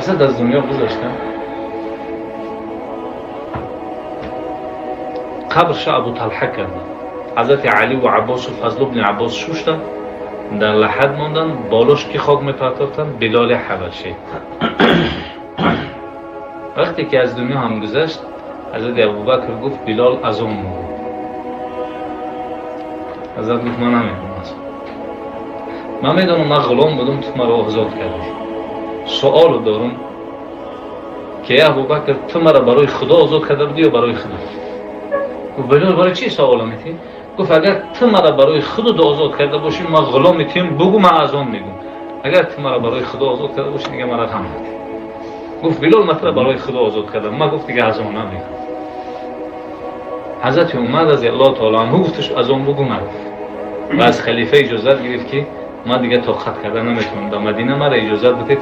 حسد از دنیا گذاشتن. قبرش ابو طلحه کردن. حضرت علی و عباس و فضل ابن عباس شوشتن، در لحد ماندن، بالاش کی خاک میپرتافتن؟ بلال حبشی. وقتی که از دنیا هم گذشت، حضرت ابوبکر گفت بلال از اون بود. حضرت گفت من نمیدونم، من میدونم من غلام بودم، تو مرا آزاد کردی. سوال دارم که ابوبکر تو مرا برای خدا آزاد کرده بودی یا برای خدا؟ گفت بلال برای چی سوال میتی؟ گفت اگر تو مرا برای خدا آزاد کرده باشی من غلام میتیم، بگو من از آن میگم. اگر تو مرا برای خدا آزاد کرده باشی دیگه مرا هم نمیتی. گفت بلال مثلا برای خدا آزاد کردم، من گفت دیگه از آن نمیگم. حضرت عمر رضی الله تعالی عنه گفتش از آن بگو نگفت و از خلیفه اجازه گرفت که ما دیگه طاقت کردن نمیتونم، در مدینه مرا اجازه بده